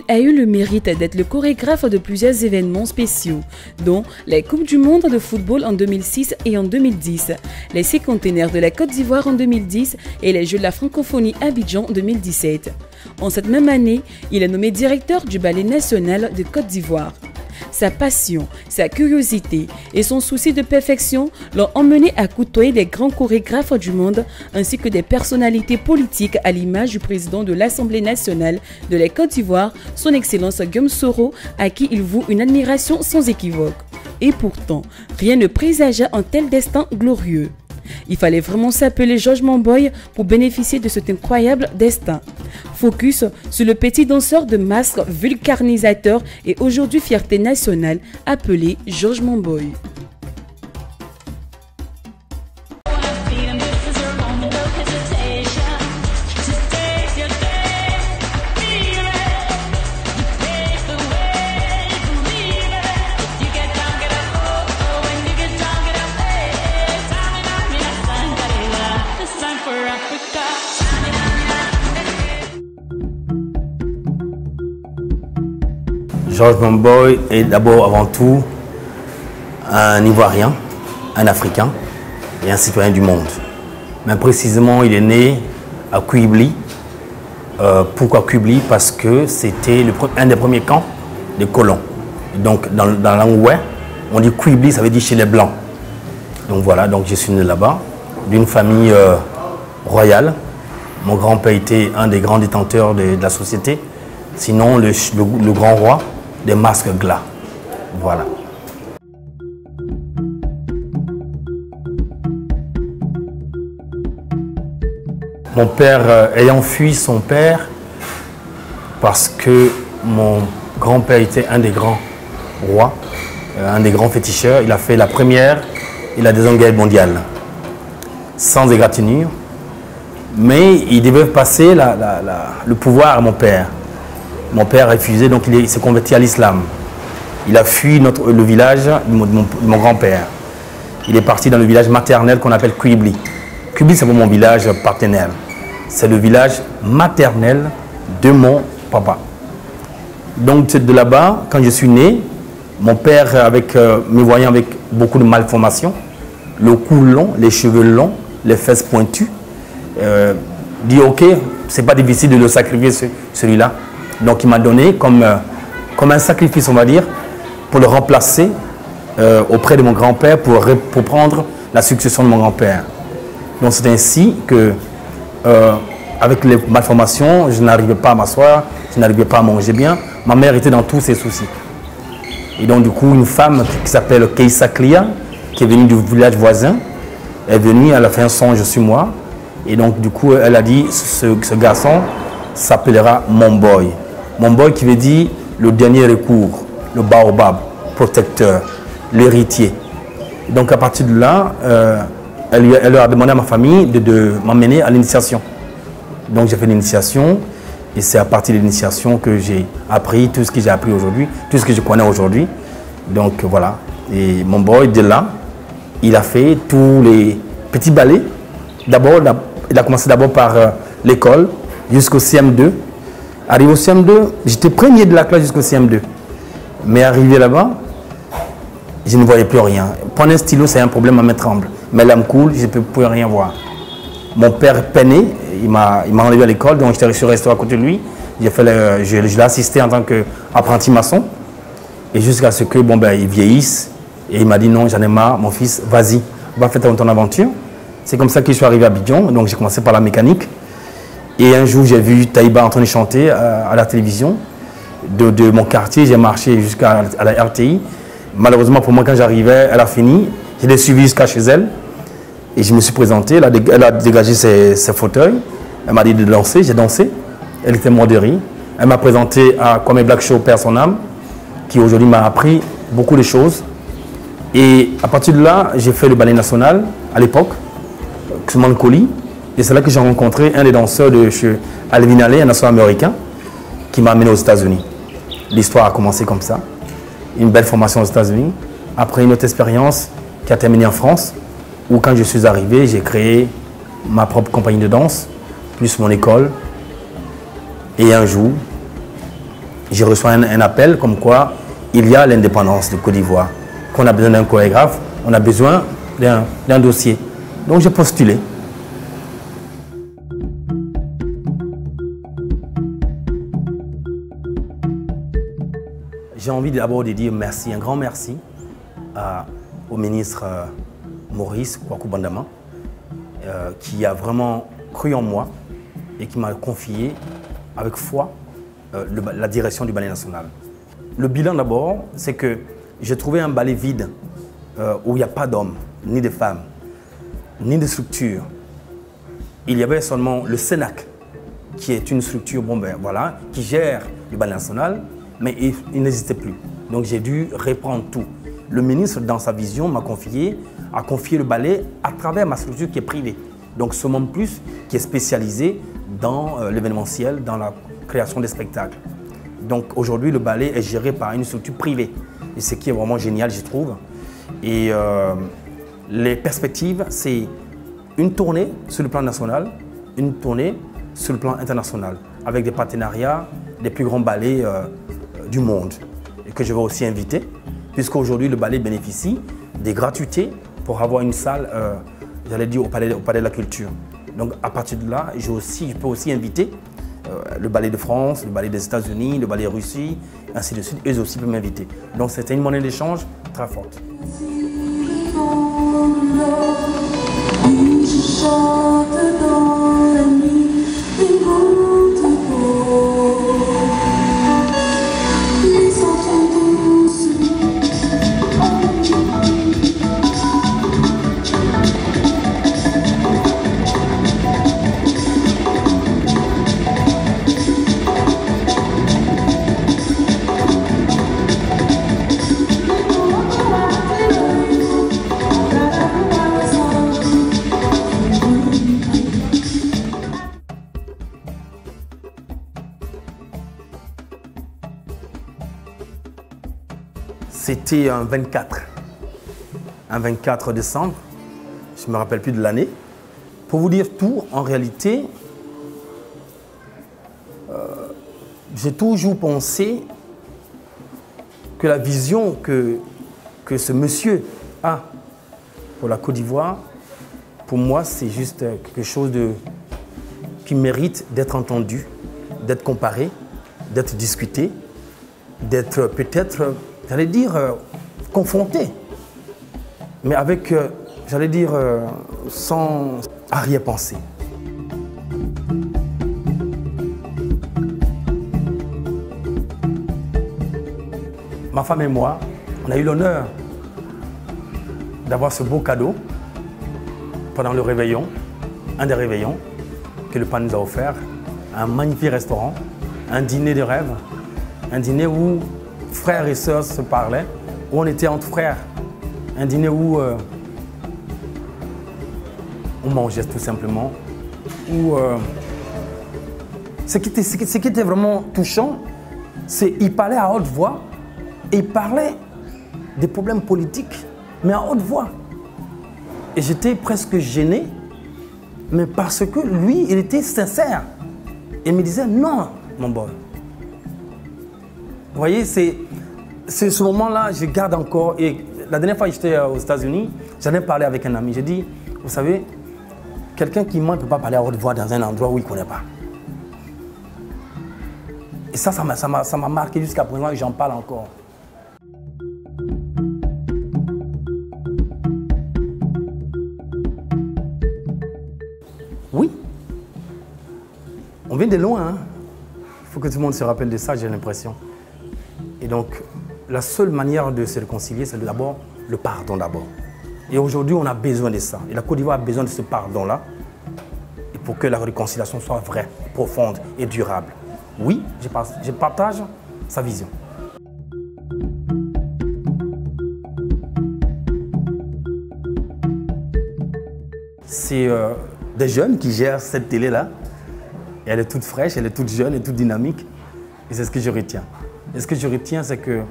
Il a eu le mérite d'être le chorégraphe de plusieurs événements spéciaux, dont les Coupes du Monde de football en 2006 et en 2010, les 6 containers de la Côte d'Ivoire en 2010 et les Jeux de la francophonie Abidjan 2017. En cette même année, il est nommé directeur du Ballet national de Côte d'Ivoire. Sa passion, sa curiosité et son souci de perfection l'ont emmené à côtoyer des grands chorégraphes du monde ainsi que des personnalités politiques à l'image du président de l'Assemblée nationale de la Côte d'Ivoire, son Excellence Guillaume Soro, à qui il voue une admiration sans équivoque. Et pourtant, rien ne présageait un tel destin glorieux. Il fallait vraiment s'appeler Georges Mamboy pour bénéficier de cet incroyable destin. Focus sur le petit danseur de masque vulcanisateur et aujourd'hui fierté nationale appelé Georges Mamboy. Georges Mamboy est d'abord avant tout un Ivoirien, un Africain et un citoyen du monde. Mais précisément, il est né à Quibli. Pourquoi Quibli? Parce que c'était un des premiers camps de colons. Donc dans la langue oué, on dit Quibli, ça veut dire chez les Blancs. Donc voilà, donc je suis né là-bas, d'une famille royale. Mon grand-père était un des grands détenteurs de la société, sinon le grand roi des masques glas. Voilà. Mon père, ayant fui son père, parce que mon grand-père était un des grands rois, un des grands féticheurs, il a fait la première et la deuxième guerre mondiale, sans égratignure. Mais il devait passer le pouvoir à mon père. Mon père a refusé, donc il s'est converti à l'islam. Il a fui le village de mon grand-père. Il est parti dans le village maternel qu'on appelle Quibli. Quibli, c'est mon village paternel. C'est le village maternel de mon papa. Donc de là-bas, quand je suis né, mon père, me voyant avec beaucoup de malformations, le cou long, les cheveux longs, les fesses pointues, dit ok, c'est pas difficile de le sacrifier celui-là. Donc il m'a donné comme un sacrifice, on va dire, pour le remplacer auprès de mon grand-père pour prendre la succession de mon grand-père. Donc c'est ainsi que, avec les malformations, je n'arrivais pas à m'asseoir, je n'arrivais pas à manger bien. Ma mère était dans tous ses soucis. Et donc du coup, une femme qui s'appelle Keïssa Klia, qui est venue du village voisin, est venue, elle a fait un songe sur moi. Et donc du coup, elle a dit, ce garçon s'appellera Mamboy. Mamboy qui veut dire le dernier recours, le baobab, protecteur, l'héritier. Donc à partir de là, elle a demandé à ma famille de m'emmener à l'initiation. Donc j'ai fait l'initiation et c'est à partir de l'initiation que j'ai appris tout ce que j'ai appris aujourd'hui, tout ce que je connais aujourd'hui. Donc voilà. Et Mamboy, de là, il a fait tous les petits ballets. D'abord, il a commencé d'abord par l'école jusqu'au CM2. Arrivé au CM2, j'étais premier de la classe jusqu'au CM2. Mais arrivé là-bas, je ne voyais plus rien. Prendre un stylo, c'est un problème à me tremble. Mais l'âme coule, je ne pouvais rien voir. Mon père peinait, il m'a enlevé à l'école, donc je suis resté à côté de lui. Je l'ai assisté en tant qu'apprenti maçon. Et jusqu'à ce que il vieillisse. Et il m'a dit non, j'en ai marre, mon fils, vas-y, va faire ton aventure. C'est comme ça que je suis arrivé à Abidjan. Donc j'ai commencé par la mécanique. Et un jour, j'ai vu Taïba en train de chanter à la télévision de mon quartier. J'ai marché jusqu'à la RTI. Malheureusement pour moi, quand j'arrivais, elle a fini. Je l'ai suivie jusqu'à chez elle. Et je me suis présenté. Elle a dégagé ses fauteuils. Elle m'a dit de danser. J'ai dansé. Elle était morte de rire. Elle m'a présenté à Kwame Black Show, Père son âme, qui aujourd'hui m'a appris beaucoup de choses. Et à partir de là, j'ai fait le ballet national à l'époque, Xuman Koli. Et c'est là que j'ai rencontré un des danseurs de chez Alvin Alley, un danseur américain, qui m'a amené aux États-Unis. L'histoire a commencé comme ça. Une belle formation aux États-Unis. Après une autre expérience qui a terminé en France, où quand je suis arrivé, j'ai créé ma propre compagnie de danse, plus mon école. Et un jour, j'ai reçu un appel comme quoi il y a l'indépendance de Côte d'Ivoire, qu'on a besoin d'un chorégraphe, on a besoin d'un dossier. Donc j'ai postulé. J'ai envie d'abord de dire merci, un grand merci au ministre Maurice Kwaku Bandama, qui a vraiment cru en moi et qui m'a confié avec foi la direction du ballet national. Le bilan d'abord, c'est que j'ai trouvé un ballet vide où il n'y a pas d'hommes, ni de femmes, ni de structure. Il y avait seulement le Sénac, qui est une structure voilà, qui gère le ballet national, mais il n'existait plus. Donc j'ai dû reprendre tout. Le ministre, dans sa vision, a confié le ballet à travers ma structure qui est privée. Donc ce Monde Plus, qui est spécialisé dans l'événementiel, dans la création des spectacles. Donc aujourd'hui, le ballet est géré par une structure privée. Et ce qui est vraiment génial, je trouve. Et les perspectives, c'est une tournée sur le plan national, une tournée sur le plan international, avec des partenariats des plus grands ballets du monde. Et que je vais aussi inviter, puisqu'aujourd'hui, le ballet bénéficie des gratuités pour avoir une salle, j'allais dire, au palais de la Culture. Donc à partir de là, je peux aussi inviter le ballet de France, le ballet des États-Unis, le ballet Russie, ainsi de suite. Eux aussi peuvent m'inviter. Donc c'était une monnaie d'échange très forte. C'était un 24 décembre, je ne me rappelle plus de l'année. Pour vous dire tout, en réalité, j'ai toujours pensé que la vision que ce monsieur a pour la Côte d'Ivoire, pour moi, c'est juste quelque chose qui mérite d'être entendu, d'être comparé, d'être discuté, d'être peut-être, j'allais dire, confronté, mais avec, j'allais dire, sans arrière-pensée. Ma femme et moi, on a eu l'honneur d'avoir ce beau cadeau pendant le réveillon, un des réveillons que le PAN nous a offert, un magnifique restaurant, un dîner de rêve, un dîner où frères et sœurs se parlaient, où on était entre frères, un dîner où on mangeait tout simplement, où ce qui était vraiment touchant, c'est qu'il parlait à haute voix et il parlait des problèmes politiques, mais à haute voix. Et j'étais presque gêné, mais parce que lui, il était sincère. Il me disait non, mon boy. Vous voyez, c'est ce moment-là, je garde encore. Et la dernière fois que j'étais aux États-Unis, j'en ai parlé avec un ami. J'ai dit, vous savez, quelqu'un qui ment ne peut pas parler à haute voix dans un endroit où il ne connaît pas. Et ça m'a marqué jusqu'à présent et j'en parle encore. Oui, on vient de loin. Hein? Il faut que tout le monde se rappelle de ça, j'ai l'impression. Et donc, la seule manière de se réconcilier, c'est d'abord le pardon d'abord. Et aujourd'hui, on a besoin de ça. Et la Côte d'Ivoire a besoin de ce pardon-là pour que la réconciliation soit vraie, profonde et durable. Oui, je partage sa vision. C'est des jeunes qui gèrent cette télé-là. Et elle est toute fraîche, elle est toute jeune et toute dynamique. Et c'est ce que je retiens. Et ce que je retiens, c'est que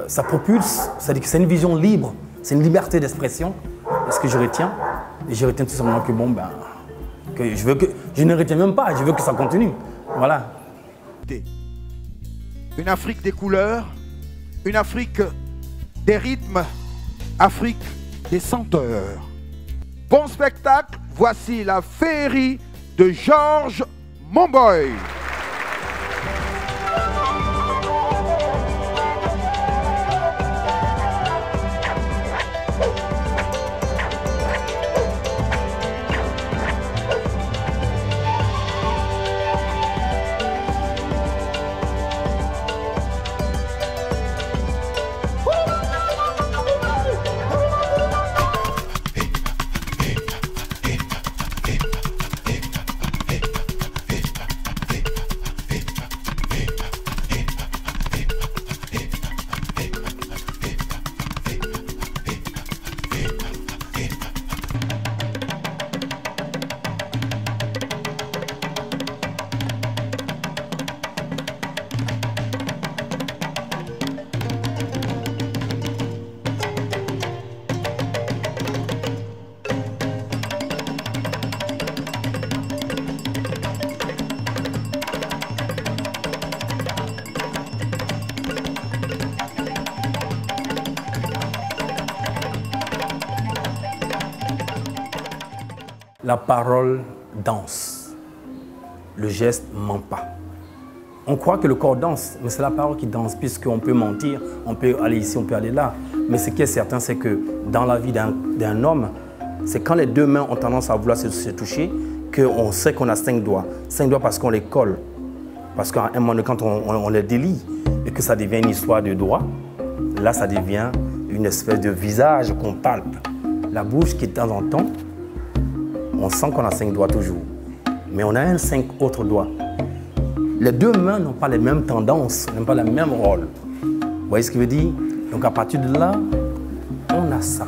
ça propulse, c'est-à-dire que c'est une vision libre, c'est une liberté d'expression. Et ce que je retiens, et je retiens tout simplement que bon, ben, je ne retiens même pas, je veux que ça continue. Voilà. une Afrique des couleurs, une Afrique des rythmes, Afrique des senteurs. Bon spectacle, voici la féerie de Georges Monboy. La parole danse, le geste ment pas. On croit que le corps danse, mais c'est la parole qui danse, puisqu'on peut mentir, on peut aller ici, on peut aller là. Mais ce qui est certain, c'est que dans la vie d'un homme, c'est quand les deux mains ont tendance à vouloir se toucher, qu'on sait qu'on a 5 doigts. 5 doigts parce qu'on les colle. Parce qu'à un moment, quand on les délie et que ça devient une histoire de doigts, là, ça devient une espèce de visage qu'on palpe. La bouche qui, de temps en temps, on sent qu'on a 5 doigts toujours, mais on a 5 autres doigts. Les deux mains n'ont pas les mêmes tendances, n'ont pas le même rôle. Vous voyez ce que je veux dire? Donc à partir de là, on a ça.